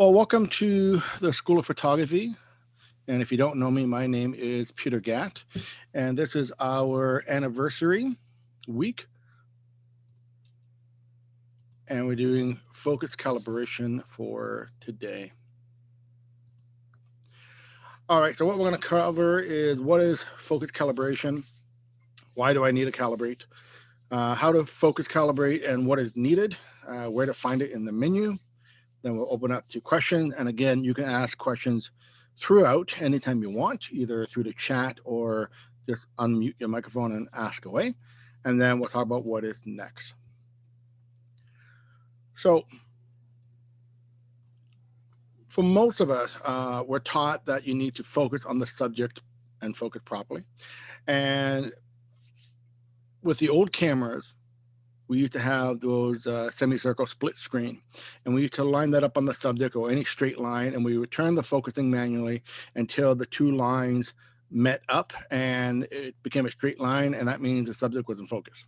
Well, welcome to the School of Photography. And if you don't know me, my name is Peter Gatt, and this is our anniversary week. And we're doing focus calibration for today. All right, so what we're going to cover is what is focus calibration, why do I need to calibrate, how to focus calibrate and what is needed, where to find it in the menu. Then we'll open up to questions. And again, you can ask questions throughout anytime you want, either through the chat or just unmute your microphone and ask away. And then we'll talk about what is next. So for most of us, we're taught that you need to focus on the subject and focus properly. And with the old cameras, we used to have those semicircle split screen, and we used to line that up on the subject or any straight line, and we would turn the focusing manually until the two lines met up and it became a straight line, and that means the subject was in focus.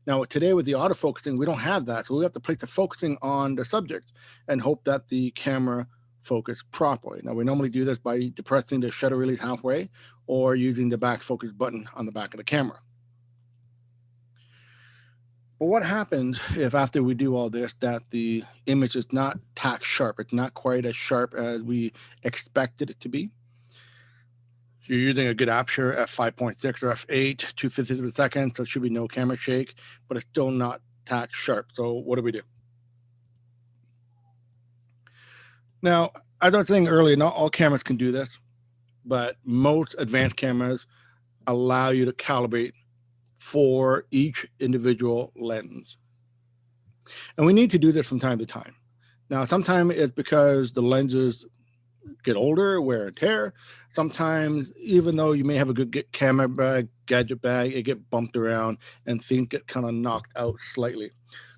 Now today with the autofocusing, we don't have that, so we have to place the focusing on the subject and hope that the camera focus properly. Now we normally do this by depressing the shutter release halfway or using the back focus button on the back of the camera. But what happens if after we do all this that the image is not tack sharp? It's not quite as sharp as we expected it to be. You're using a good aperture f5.6 or f8, 2/50 of a second, so it should be no camera shake, but it's still not tack sharp. So what do we do? Now, as I was saying earlier, not all cameras can do this, but most advanced cameras allow you to calibrate for each individual lens. And we need to do this from time to time. Now, sometimes it's because the lenses get older, wear and tear. Sometimes, even though you may have a good camera bag, gadget bag, it get bumped around and things get kind of knocked out slightly.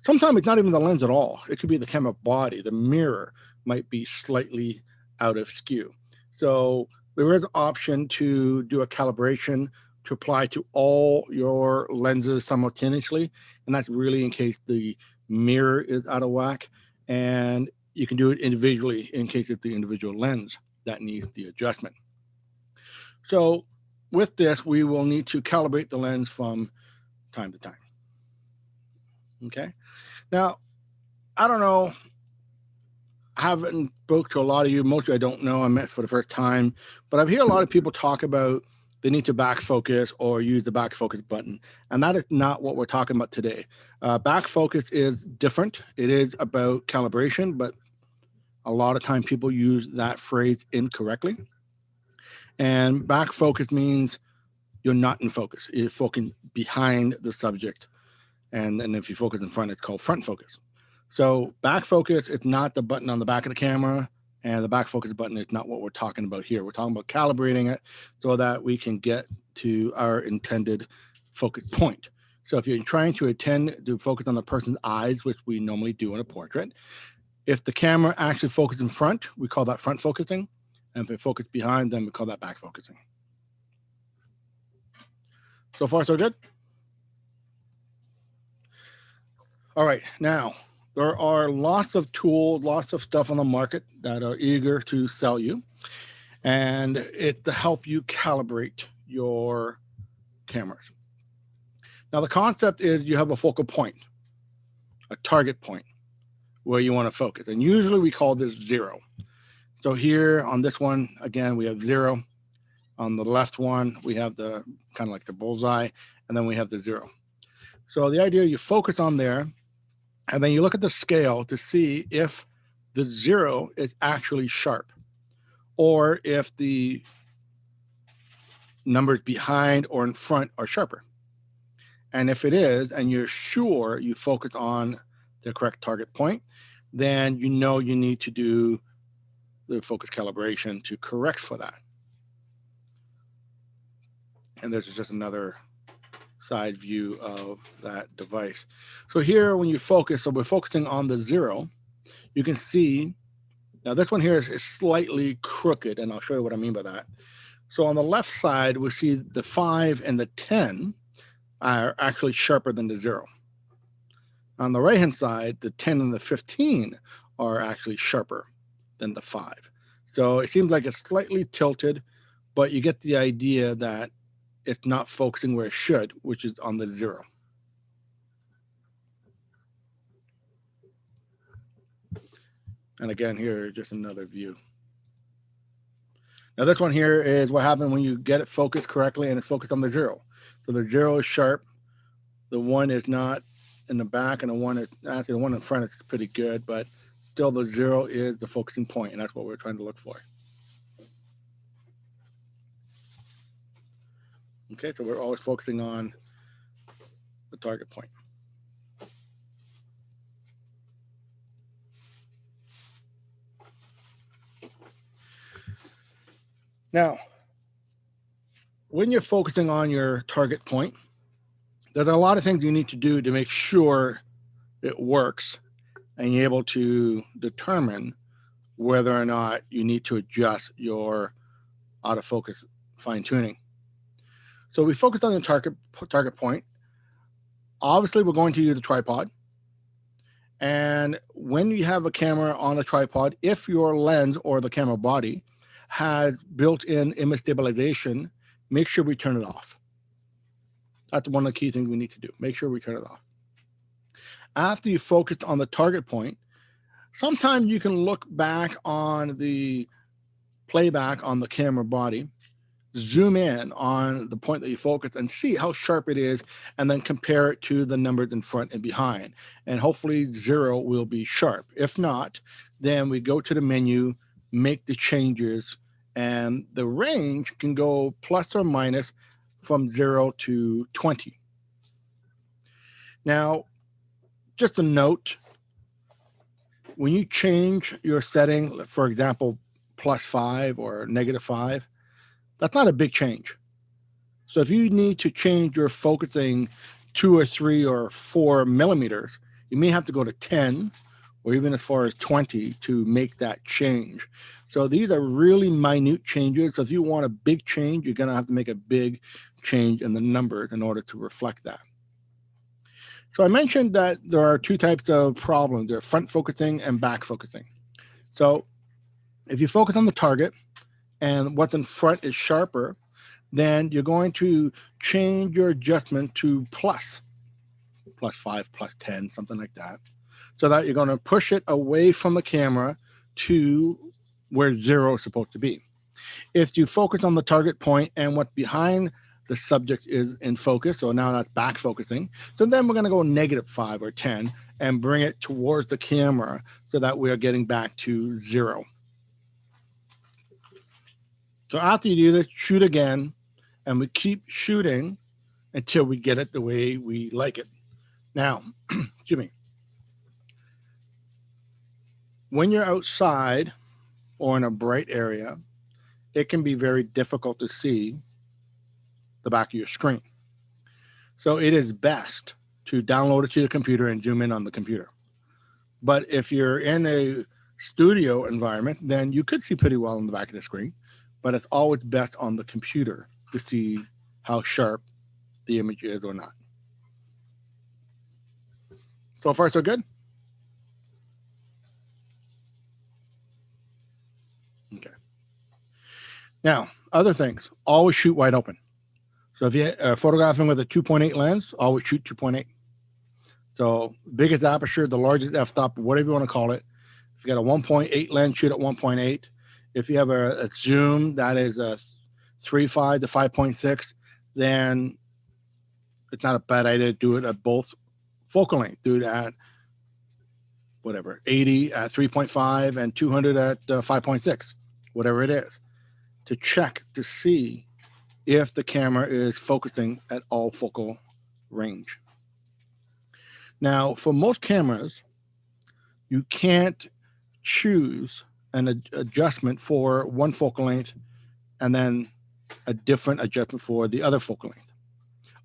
Sometimes it's not even the lens at all. It could be the camera body, the mirror might be slightly out of skew. So there is an option to do a calibration to apply to all your lenses simultaneously. And that's really in case the mirror is out of whack. And you can do it individually in case it's the individual lens that needs the adjustment. So with this, we will need to calibrate the lens from time to time. Okay. Now, I don't know, I haven't spoke to a lot of you. Most of you I don't know. I met for the first time, but I've heard a lot of people talk about they need to back focus or use the back focus button. And that is not what we're talking about today. Back focus is different. It is about calibration, but a lot of time people use that phrase incorrectly. And back focus means you're not in focus. You're focusing behind the subject. And then if you focus in front, it's called front focus. So back focus, it's not the button on the back of the camera. And the back focus button is not what we're talking about here. We're talking about calibrating it so that we can get to our intended focus point. So if you're trying to focus on the person's eyes, which we normally do in a portrait, if the camera actually focuses in front, we call that front focusing. And if it focuses behind, then we call that back focusing. So far, so good? All right, now, there are lots of tools, lots of stuff on the market that are eager to sell you, and it's to help you calibrate your cameras. Now, the concept is you have a focal point, a target point where you want to focus, and usually we call this 0. So here on this one, again, we have 0. On the left one, we have the kind of like the bullseye, and then we have the 0. So the idea, you focus on there, and then you look at the scale to see if the 0 is actually sharp or if the numbers behind or in front are sharper. And if it is, and you're sure you focus on the correct target point, then you know you need to do the focus calibration to correct for that. And this is just another side view of that device. So here, when you focus, so we're focusing on the 0, you can see, now this one here is slightly crooked, and I'll show you what I mean by that. So on the left side, we see the 5 and the 10 are actually sharper than the 0. On the right-hand side, the 10 and the 15 are actually sharper than the 5. So it seems like it's slightly tilted, but you get the idea that it's not focusing where it should, which is on the 0. And again, here, just another view. Now this one here is what happened when you get it focused correctly and it's focused on the 0. So the 0 is sharp. The 1 is not in the back, and the 1 is actually the one in front is pretty good, but still the 0 is the focusing point, and that's what we're trying to look for. Okay, so we're always focusing on the target point. Now, when you're focusing on your target point, there's a lot of things you need to do to make sure it works and you're able to determine whether or not you need to adjust your autofocus fine-tuning. So we focus on the target point. Obviously, we're going to use a tripod. And when you have a camera on a tripod, if your lens or the camera body has built-in image stabilization, make sure we turn it off. That's one of the key things we need to do. Make sure we turn it off. After you focus on the target point, sometimes you can look back on the playback on the camera body, zoom in on the point that you focus and see how sharp it is, and then compare it to the numbers in front and behind. And hopefully 0 will be sharp. If not, then we go to the menu, make the changes, and the range can go plus or minus from 0 to 20. Now, just a note, when you change your setting, for example, +5 or -5, that's not a big change. So if you need to change your focusing 2 or 3 or 4 millimeters, you may have to go to 10 or even as far as 20 to make that change. So these are really minute changes. So if you want a big change, you're going to have to make a big change in the numbers in order to reflect that. So I mentioned that there are 2 types of problems. There are front focusing and back focusing. So if you focus on the target and what's in front is sharper, then you're going to change your adjustment to +5, +10, something like that, so that you're going to push it away from the camera to where 0 is supposed to be. If you focus on the target point and what's behind the subject is in focus, so now that's back focusing, so then we're going to go -5 or 10 and bring it towards the camera so that we are getting back to 0. So after you do this, shoot again, and we keep shooting until we get it the way we like it. Now, excuse me, when you're outside or in a bright area, it can be very difficult to see the back of your screen. So it is best to download it to your computer and zoom in on the computer. But if you're in a studio environment, then you could see pretty well on the back of the screen, but it's always best on the computer to see how sharp the image is or not. So far, so good? Okay. Now, other things, always shoot wide open. So if you're photographing with a 2.8 lens, always shoot 2.8. So biggest aperture, the largest f-stop, whatever you want to call it. If you got a 1.8 lens, shoot at 1.8. If you have a zoom that is a 3.5 to 5.6, then it's not a bad idea to do it at both focal length. Do it at whatever, 80 at 3.5 and 200 at 5.6, whatever it is, to check to see if the camera is focusing at all focal range. Now, for most cameras, you can't choose an adjustment for one focal length and then a different adjustment for the other focal length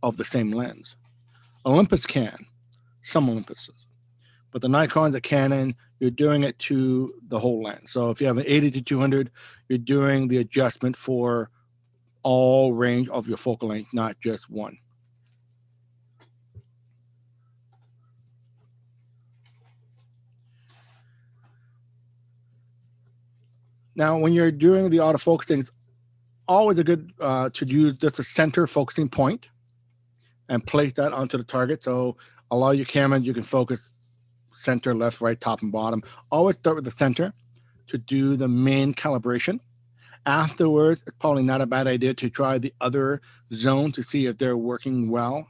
of the same lens. Olympus can, some Olympuses, but the Nikon, the Canon, you're doing it to the whole lens. So if you have an 80 to 200, you're doing the adjustment for all range of your focal length, not just one. Now, when you're doing the autofocusing, it's always a good to use just a center focusing point and place that onto the target. So a lot of your cameras, you can focus center, left, right, top, and bottom. Always start with the center to do the main calibration. Afterwards, it's probably not a bad idea to try the other zone to see if they're working well.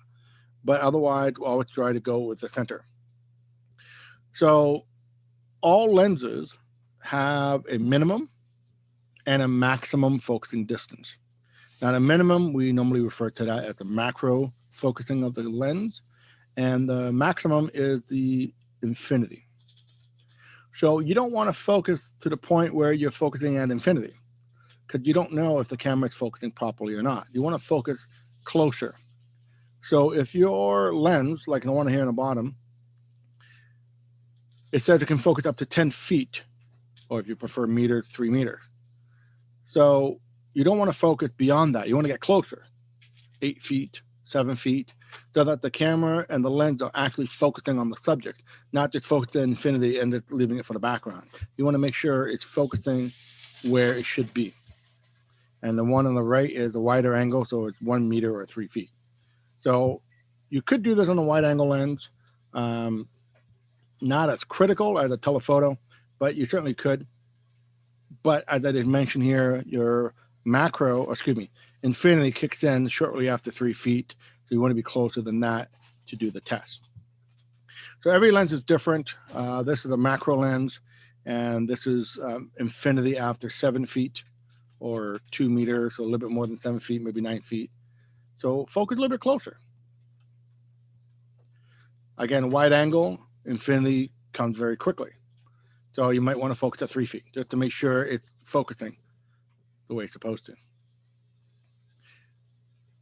But otherwise, always try to go with the center. So all lenses have a minimum and a maximum focusing distance. Now, the minimum, we normally refer to that as the macro focusing of the lens, and the maximum is the infinity. So you don't want to focus to the point where you're focusing at infinity, because you don't know if the camera is focusing properly or not. You want to focus closer. So if your lens, like the one here on the bottom, it says it can focus up to 10 feet, or if you prefer meters, 3 meters. So you don't want to focus beyond that. You want to get closer, 8 feet, 7 feet, so that the camera and the lens are actually focusing on the subject, not just focusing infinity and just leaving it for the background. You want to make sure it's focusing where it should be. And the one on the right is a wider angle, so it's 1 meter or 3 feet. So you could do this on a wide angle lens. Not as critical as a telephoto, but you certainly could. But as I did mention here, your infinity kicks in shortly after 3 feet. So you want to be closer than that to do the test. So every lens is different. This is a macro lens, and this is infinity after 7 feet or 2 meters, so a little bit more than 7 feet, maybe 9 feet. So focus a little bit closer. Again, wide angle, infinity comes very quickly. So you might want to focus at 3 feet just to make sure it's focusing the way it's supposed to.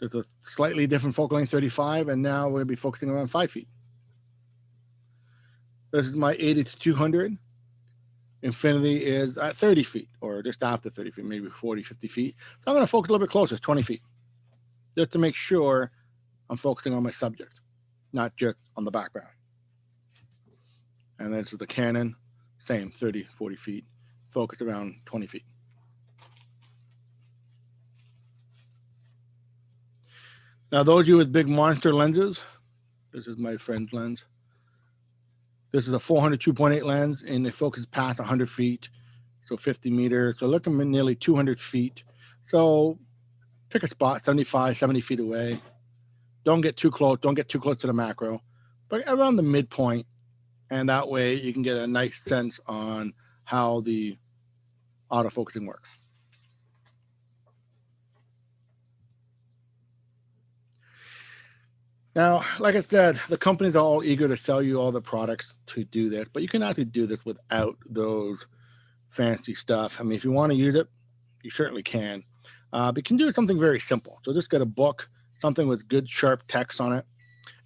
There's a slightly different focal length, 35, and now we're going to be focusing around 5 feet. This is my 80 to 200. Infinity is at 30 feet, or just after 30 feet, maybe 40, 50 feet. So I'm going to focus a little bit closer, 20 feet, just to make sure I'm focusing on my subject, not just on the background. And this is the Canon, same 30, 40 feet, focus around 20 feet. Now, those of you with big monster lenses, this is my friend's lens. This is a 400 2.8 lens, and it focuses past 100 feet, so 50 meters. So looking at nearly 200 feet. So pick a spot, 75, 70 feet away. Don't get too close. Don't get too close to the macro, but around the midpoint. And that way you can get a nice sense on how the autofocusing works. Now, like I said, the companies are all eager to sell you all the products to do this, but you can actually do this without those fancy stuff. I mean, if you want to use it, you certainly can. But you can do something very simple. So just get a book, something with good sharp text on it,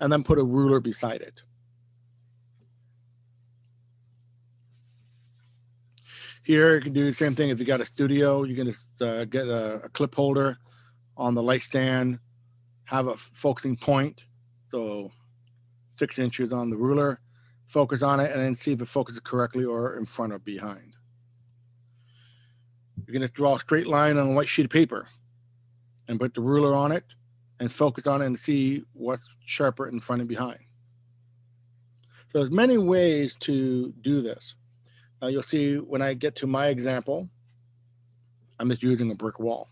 and then put a ruler beside it. Here, you can do the same thing if you got a studio. You can just get a clip holder on the light stand, have a focusing point, so 6 inches on the ruler, focus on it, and then see if it focuses correctly or in front or behind. You're going to draw a straight line on a white sheet of paper and put the ruler on it and focus on it and see what's sharper in front and behind. So there's many ways to do this. Now you'll see when I get to my example, I'm just using a brick wall.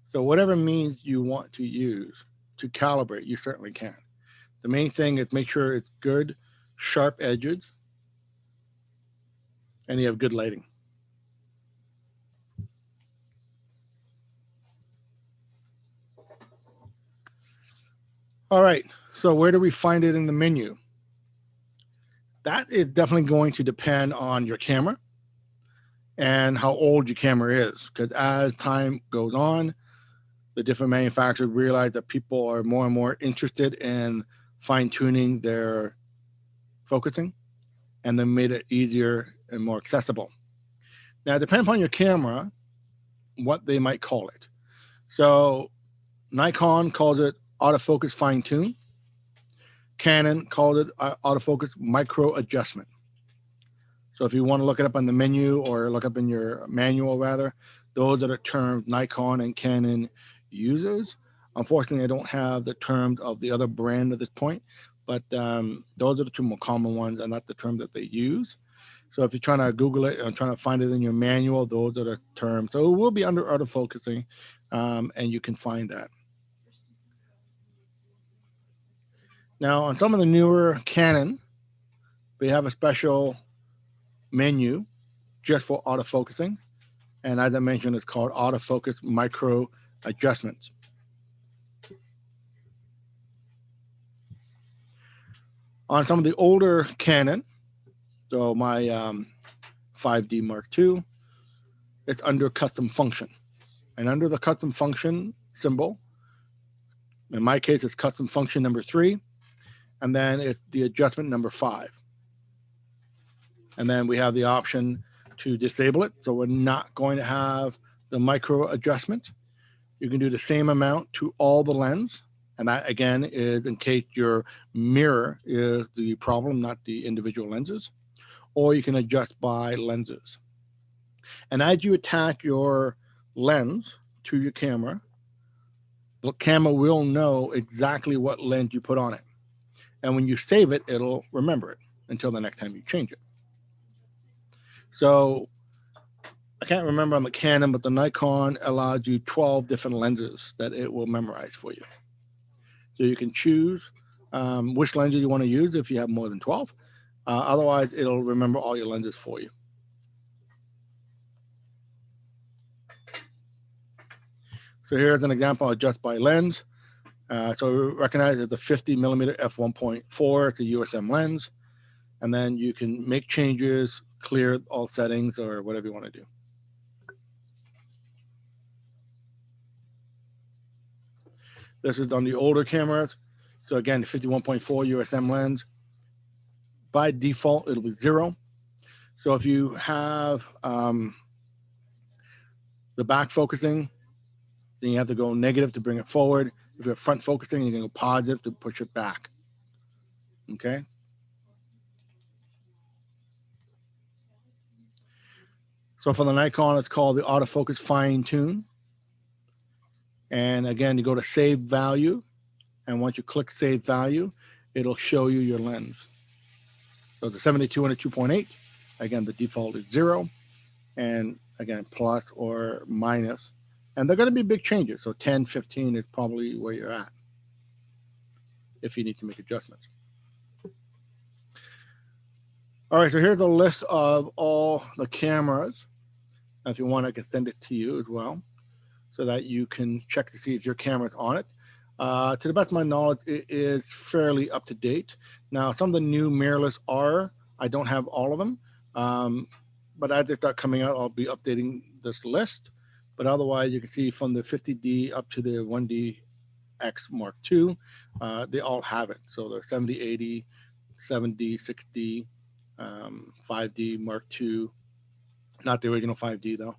So whatever means you want to use to calibrate, you certainly can. The main thing is make sure it's good, sharp edges, and you have good lighting. All right, so where do we find it in the menu? That is definitely going to depend on your camera and how old your camera is, because as time goes on, the different manufacturers realize that people are more and more interested in fine-tuning their focusing, and they made it easier and more accessible. Now, depending upon your camera, what they might call it. So Nikon calls it autofocus fine-tune. Canon called it autofocus micro adjustment. So if you want to look it up on the menu or look up in your manual rather, those are the terms Nikon and Canon uses. Unfortunately, I don't have the terms of the other brand at this point, but those are the two more common ones, and that's the term that they use. So if you're trying to Google it and trying to find it in your manual, those are the terms. So it will be under autofocusing, and you can find that. Now, on some of the newer Canon, we have a special menu just for autofocusing. And as I mentioned, it's called Autofocus Micro Adjustments. On some of the older Canon, so my 5D Mark II, it's under custom function. And under the custom function symbol, in my case, it's custom function number 3, and then it's the adjustment number 5. And then we have the option to disable it. So we're not going to have the micro adjustment. You can do the same amount to all the lens. And that, again, is in case your mirror is the problem, not the individual lenses. Or you can adjust by lenses. And as you attach your lens to your camera, the camera will know exactly what lens you put on it. And when you save it, it'll remember it until the next time you change it. So I can't remember on the Canon, but the Nikon allows you 12 different lenses that it will memorize for you. So you can choose which lenses you want to use if you have more than 12. Otherwise, it'll remember all your lenses for you. So here's an example of adjust by lens. So recognize it's a 50 millimeter f1.4. It's a USM lens. And then you can make changes, clear all settings, or whatever you want to do. This is on the older cameras. So again, 51.4 USM lens. By default, it'll be 0. So if you have the back focusing, then you have to go negative to bring it forward. If you're front focusing, you can go positive to push it back. Okay. So for the Nikon, it's called the Autofocus Fine Tune. And again, you go to Save Value. And once you click Save Value, it'll show you your lens. So the 72 and a 2.8. Again, the default is 0. And again, plus or minus. And they're going to be big changes. So 10, 15 is probably where you're at if you need to make adjustments. All right, so here's a list of all the cameras. If you want, I can send it to you as well so that you can check to see if your camera's on it. To the best of my knowledge, it is fairly up to date. Now, some of the new mirrorless are. I don't have all of them. But as they start coming out, I'll be updating this list. But otherwise, you can see from the 50D up to the 1DX Mark II, they all have it. So the 70, 80, 7D, 6D, 5D Mark II, not the original 5D though.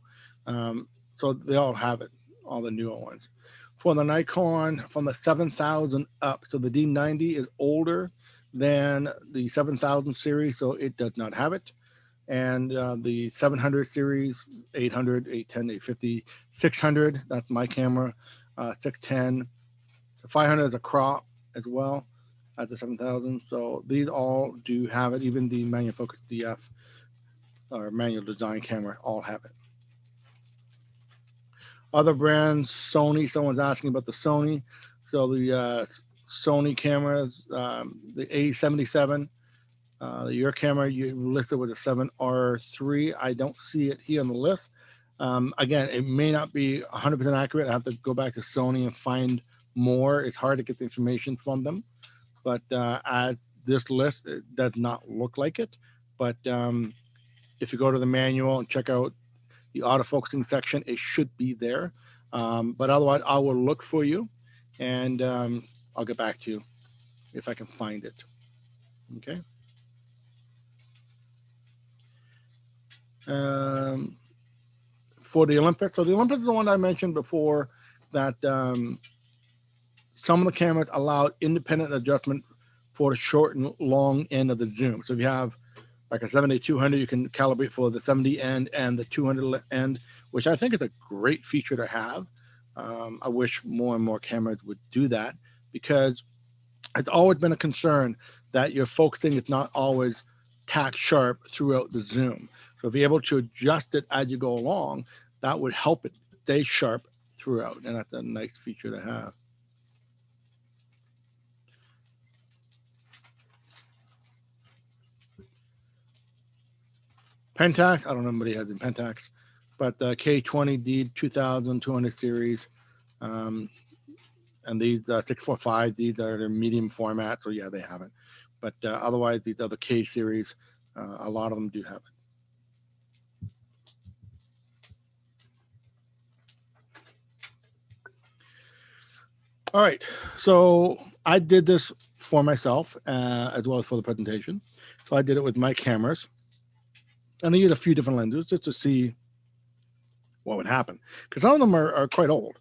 So they all have it, all the newer ones. For the Nikon, from the 7000 up, so the D90 is older than the 7000 series, so it does not have it. And the 700 series, 800, 810, 850, 600, that's my camera, 610. The 500 is a crop as well as the 7000. So these all do have it, even the manual focus DF or manual design camera all have it. Other brands, Sony, someone's asking about the Sony. So the Sony cameras, the A77, your camera you listed with a 7R3. I don't see it here on the list. Again, it may not be 100% accurate. I have to go back to Sony and find more. It's hard to get the information from them. But at this list, it does not look like it. But if you go to the manual and check out the autofocusing section, it should be there. But otherwise, I will look for you, and I'll get back to you if I can find it. Okay. For the Olympics, so the Olympics is the one I mentioned before that some of the cameras allow independent adjustment for the short and long end of the zoom. So if you have like a 70-200, you can calibrate for the 70 end and the 200 end, which I think is a great feature to have. I wish more and more cameras would do that, because it's always been a concern that your focusing is not always tack sharp throughout the zoom. So if you're able to adjust it as you go along, that would help it stay sharp throughout, and that's a nice feature to have. Pentax, I don't know if anybody has in Pentax, but the K20D 2200 series, and these 645, these are their medium format, so yeah, they have it. But otherwise, these other K series, a lot of them do have it. All right, so I did this for myself as well as for the presentation. So I did it with my cameras, and I used a few different lenses just to see what would happen, because some of them are quite old,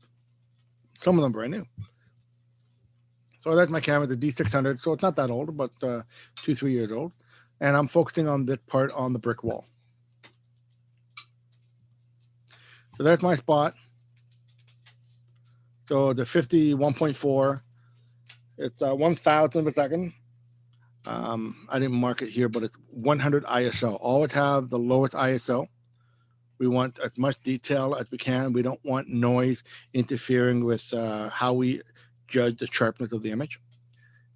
some of them brand new. So that's my camera, the D600. So it's not that old, but 2-3 years old, and I'm focusing on this part on the brick wall. So that's my spot. So the 51.4, it's 1,000 of a second. I didn't mark it here, but it's 100 ISO. Always have the lowest ISO. We want as much detail as we can. We don't want noise interfering with how we judge the sharpness of the image.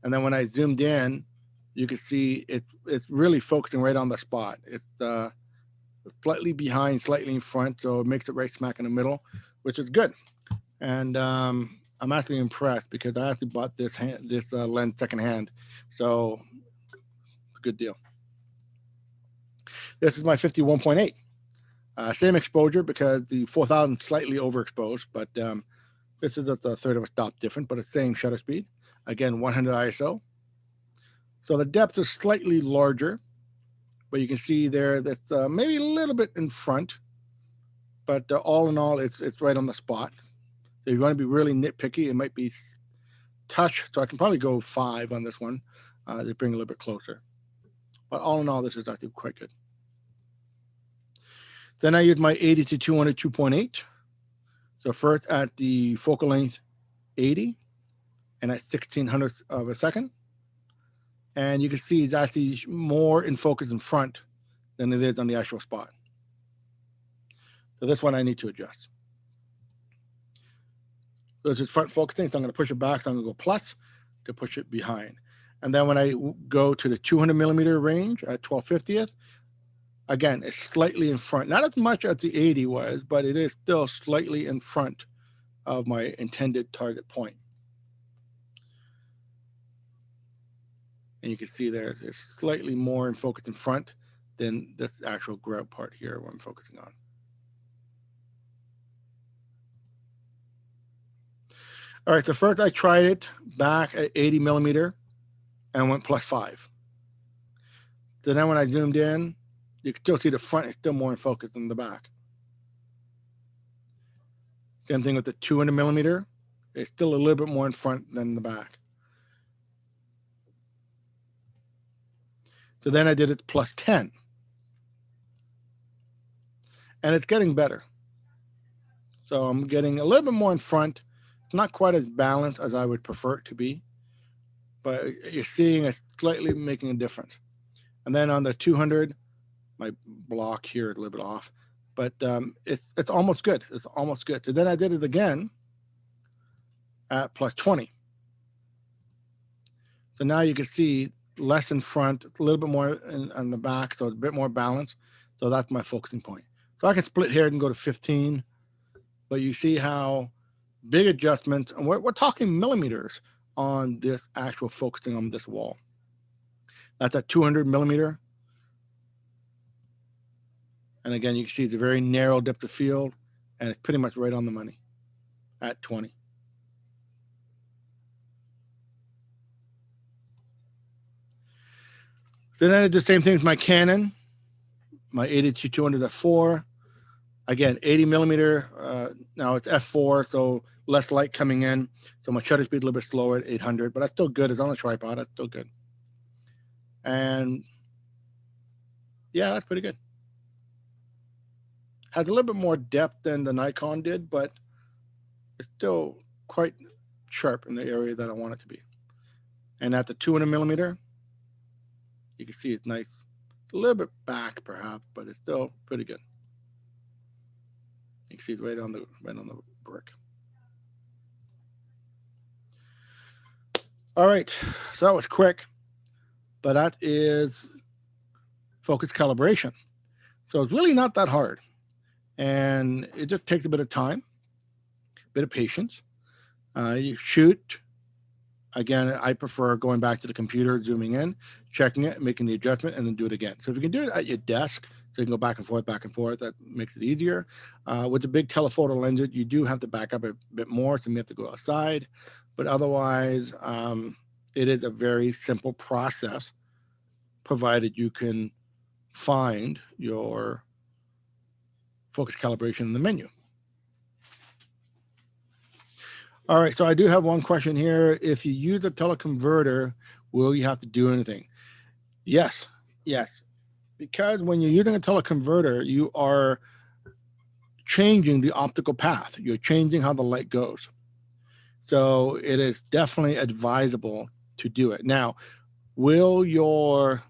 And then when I zoomed in, you can see it's really focusing right on the spot. It's slightly behind, slightly in front, so it makes it right smack in the middle, which is good. And I'm actually impressed, because I actually bought this lens secondhand, so it's a good deal. This is my 51.8. Same exposure, because the 4000 slightly overexposed, but this is at a third of a stop different, but it's same shutter speed. Again, 100 ISO. So the depth is slightly larger, but you can see there that's maybe a little bit in front, but all in all, it's right on the spot. So if you want to be really nitpicky, it might be touch. So I can probably go 5 on this one to bring a little bit closer. But all in all, this is actually quite good. Then I use my 80-200 2.8. So first at the focal length 80 and at 1600ths of a second. And you can see it's actually more in focus in front than it is on the actual spot. So this one I need to adjust. So this is front focusing, so I'm going to push it back. So I'm going to go plus to push it behind. And then when I go to the 200 millimeter range at 12/50th, again, it's slightly in front. Not as much as the 80 was, but it is still slightly in front of my intended target point. And you can see there, it's slightly more in focus in front than this actual grout part here where I'm focusing on. All right, so first I tried it back at 80 millimeter and went +5. So then when I zoomed in, you can still see the front is still more in focus than the back. Same thing with the 200 millimeter. It's still a little bit more in front than the back. So then I did it +10. And it's getting better. So I'm getting a little bit more in front. It's not quite as balanced as I would prefer it to be, but you're seeing it slightly making a difference. And then on the 200, my block here is a little bit off, but it's almost good. It's almost good. So then I did it again at +20. So now you can see less in front, a little bit more on the back, so a bit more balance. So that's my focusing point. So I can split here and go to 15, but you see how big adjustments, and we're talking millimeters on this actual focusing on this wall. That's at 200 millimeter. And again, you can see it's a very narrow depth of field, and it's pretty much right on the money at 20. So then I did the same thing with my Canon, my 80-200 f4. Again, 80 millimeter. Now it's f4, so less light coming in. So my shutter speed a little bit slower at 800, but that's still good. It's on a tripod. That's still good. And Yeah, that's pretty good. Has a little bit more depth than the Nikon did, but it's still quite sharp in the area that I want it to be. And at the 200 millimeter, you can see it's nice. It's a little bit back perhaps, but it's still pretty good. You can see it's right on the brick. All right, so that was quick, but that is focus calibration. So it's really not that hard, and it just takes a bit of time, a bit of patience. You shoot. Again, I prefer going back to the computer, zooming in, checking it, making the adjustment, and then do it again. So if you can do it at your desk, so you can go back and forth, that makes it easier. With the big telephoto lenses, you do have to back up a bit more, so you have to go outside. But otherwise, it is a very simple process, provided you can find your focus calibration in the menu. All right, so I do have one question here. If you use a teleconverter, will you have to do anything? Yes. Because when you're using a teleconverter, you are changing the optical path. You're changing how the light goes. So it is definitely advisable to do it. Now, will your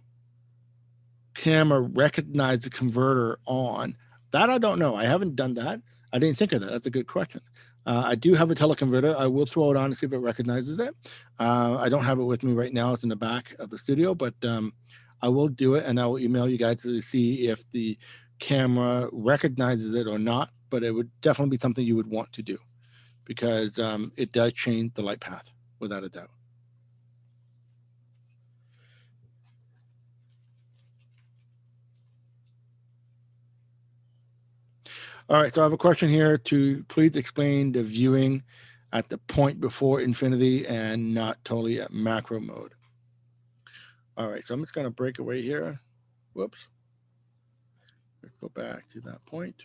camera recognize the converter on? That I don't know. I haven't done that. I didn't think of that. That's a good question. I do have a teleconverter. I will throw it on and see if it recognizes it. I don't have it with me right now. It's in the back of the studio, but I will do it, and I will email you guys to see if the camera recognizes it or not. But it would definitely be something you would want to do, because it does change the light path without a doubt. All right, so I have a question here to please explain the viewing at the point before infinity and not totally at macro mode. All right, so I'm just going to break away here. Whoops. Let's go back to that point.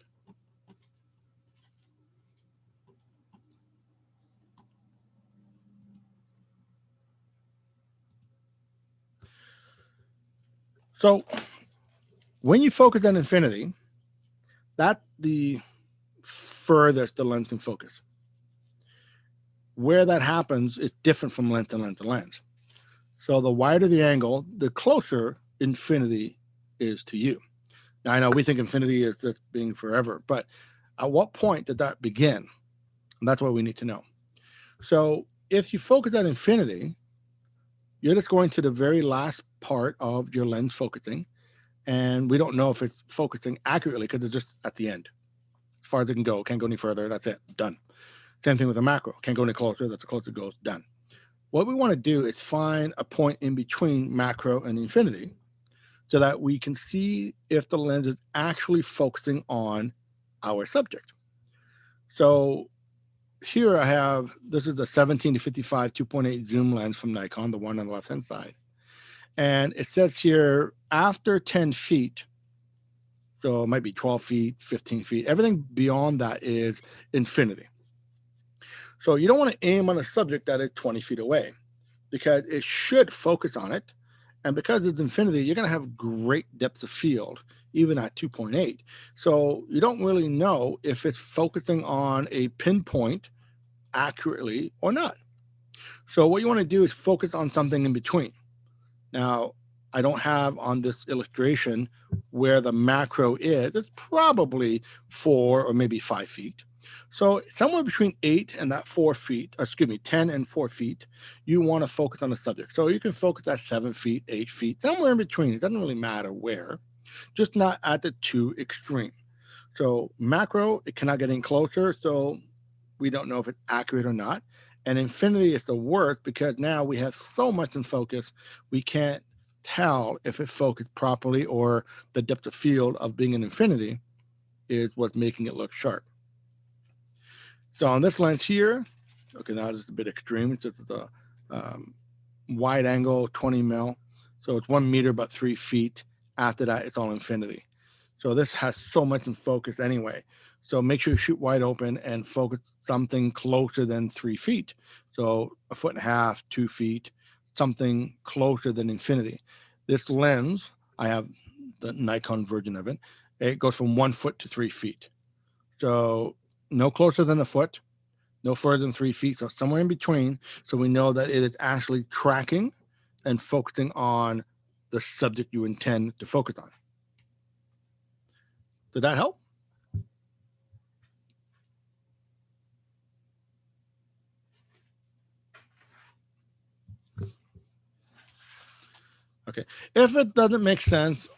So when you focus on infinity, that's the furthest the lens can focus. Where that happens is different from lens to lens to lens. So the wider the angle, the closer infinity is to you. Now, I know we think infinity is just being forever, but at what point did that begin? And that's what we need to know. So if you focus on infinity, you're just going to the very last part of your lens focusing, and we don't know if it's focusing accurately because it's just at the end. As far as it can go, can't go any further, that's it, done. Same thing with a macro, can't go any closer, that's the closer it goes, done. What we want to do is find a point in between macro and infinity so that we can see if the lens is actually focusing on our subject. So here I have, this is a 17 to 55 2.8 zoom lens from Nikon, the one on the left-hand side. And it says here, after 10 feet, so it might be 12 feet, 15 feet, everything beyond that is infinity. So you don't want to aim on a subject that is 20 feet away, because it should focus on it. And because it's infinity, you're going to have great depth of field, even at 2.8. So you don't really know if it's focusing on a pinpoint accurately or not. So what you want to do is focus on something in between. Now, I don't have on this illustration where the macro is. It's probably 4 or maybe 5 feet. So somewhere between 8 and that 4 feet, 10 and 4 feet, you want to focus on the subject. So you can focus at 7 feet, 8 feet, somewhere in between. It doesn't really matter where, just not at the too extreme. So macro, it cannot get any closer. So we don't know if it's accurate or not. And infinity is the worst because now we have so much in focus, we can't tell if it focused properly or the depth of field of being an infinity is what's making it look sharp. So on this lens here, okay, now this is a bit extreme. It's just a wide angle, 20 mil. So it's 1 meter, but 3 feet. After that, it's all infinity. So this has so much in focus anyway. So make sure you shoot wide open and focus something closer than 3 feet. So 1.5 feet, 2 feet, something closer than infinity. This lens, I have the Nikon version of it. It goes from 1 foot to 3 feet. So no closer than a foot, no further than 3 feet. So somewhere in between. So we know that it is actually tracking and focusing on the subject you intend to focus on. Did that help? Okay. If it doesn't make sense,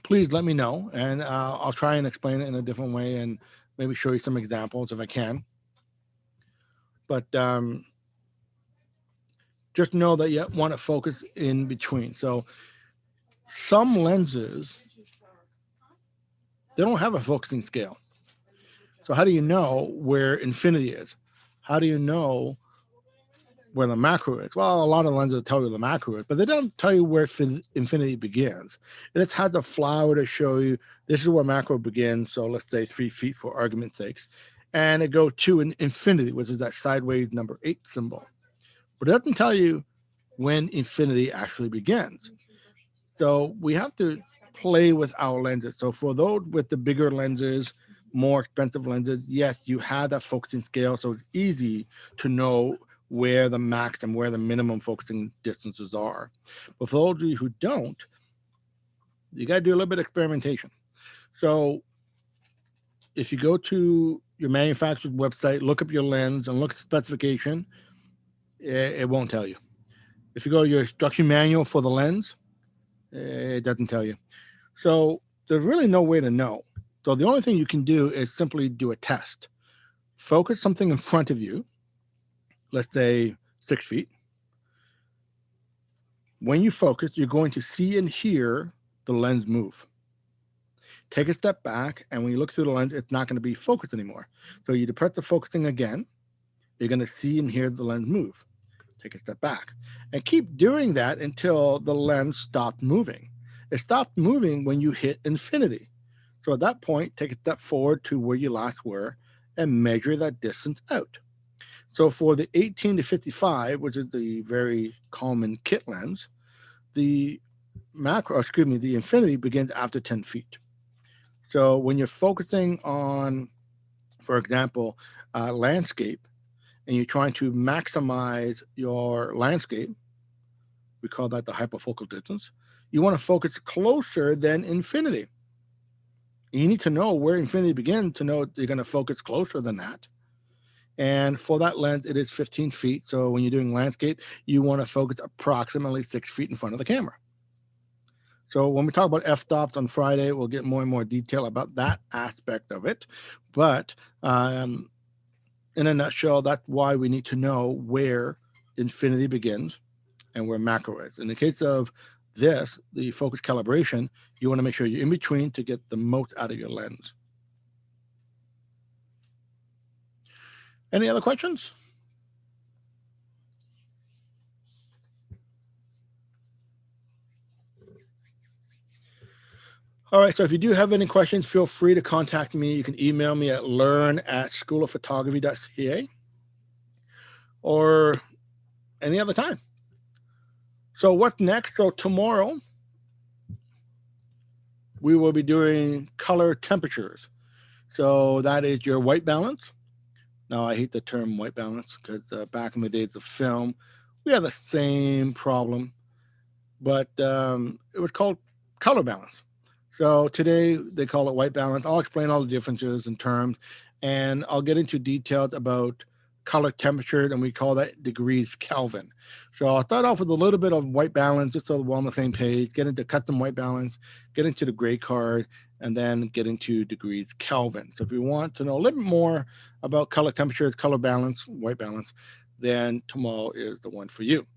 please let me know, and I'll try and explain it in a different way and maybe show you some examples if I can. But just know that you want to focus in between. So some lenses, they don't have a focusing scale. So how do you know where infinity is? How do you know where the macro is? Well, a lot of lenses tell you the macro is, but they don't tell you where infinity begins. It just has a flower to show you this is where macro begins. So let's say 3 feet for argument's sakes. And it goes to an infinity, which is that sideways number 8 symbol. But it doesn't tell you when infinity actually begins. So we have to play with our lenses. So for those with the bigger lenses, more expensive lenses, yes, you have that focusing scale. So it's easy to know where the max and where the minimum focusing distances are. But for those of you who don't, you got to do a little bit of experimentation. So if you go to your manufacturer's website, look up your lens and look at the specification, it won't tell you. If you go to your instruction manual for the lens, it doesn't tell you. So there's really no way to know. So the only thing you can do is simply do a test. Focus something in front of you, let's say 6 feet. When you focus, you're going to see and hear the lens move. Take a step back, and when you look through the lens, it's not going to be focused anymore. So you depress the focusing again, you're going to see and hear the lens move. Take a step back and keep doing that until the lens stops moving. It stops moving when you hit infinity. So at that point, take a step forward to where you last were and measure that distance out. So for the 18 to 55, which is the very common kit lens, the infinity begins after 10 feet. So when you're focusing on, for example, landscape, and you're trying to maximize your landscape, we call that the hyperfocal distance, you want to focus closer than infinity. You need to know where infinity begins to know you're going to focus closer than that. And for that lens, it is 15 feet. So when you're doing landscape, you want to focus approximately 6 feet in front of the camera. So when we talk about f-stops on Friday, we'll get more and more detail about that aspect of it. But in a nutshell, that's why we need to know where infinity begins and where macro is. In the case of this, the focus calibration, you want to make sure you're in between to get the most out of your lens. Any other questions? All right, so if you do have any questions, feel free to contact me. You can email me at learn@schoolofphotography.ca or any other time. So what's next? So tomorrow, we will be doing color temperatures. So that is your white balance. Now, I hate the term white balance because back in the days of film, we had the same problem, but it was called color balance. So today they call it white balance. I'll explain all the differences in terms, and I'll get into details about color temperature, and we call that degrees Kelvin. So I'll start off with a little bit of white balance, just so we're on the same page, get into custom white balance, get into the gray card, and then get into degrees Kelvin. So if you want to know a little bit more about color temperatures, color balance, white balance, then tomorrow is the one for you.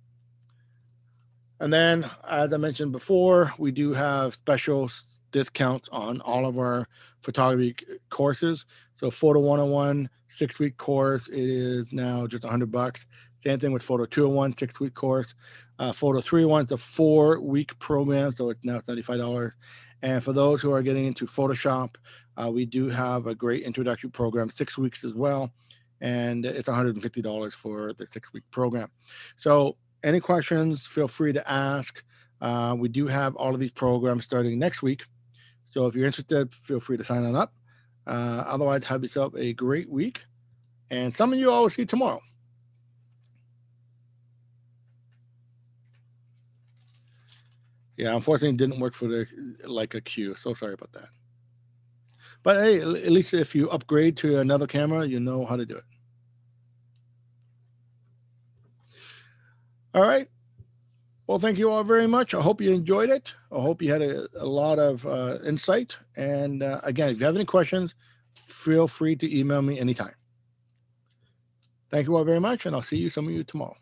And then, as I mentioned before, we do have special discounts on all of our photography courses. So Photo 101 6-week course, it is now just $100. Same thing with Photo 201 6-week course. Photo 301 is a 4-week program, so it's now $75. And for those who are getting into Photoshop, we do have a great introductory program, 6 weeks as well, and it's $150 for the 6-week program. So any questions, feel free to ask. We do have all of these programs starting next week. So if you're interested, feel free to sign on up. Otherwise, have yourself a great week. And some of you I will see tomorrow. Yeah, unfortunately, it didn't work for the Leica Q. So sorry about that. But hey, at least if you upgrade to another camera, you know how to do it. All right. Well, thank you all very much. I hope you enjoyed it. I hope you had a lot of insight. And again, if you have any questions, feel free to email me anytime. Thank you all very much, and I'll see some of you tomorrow.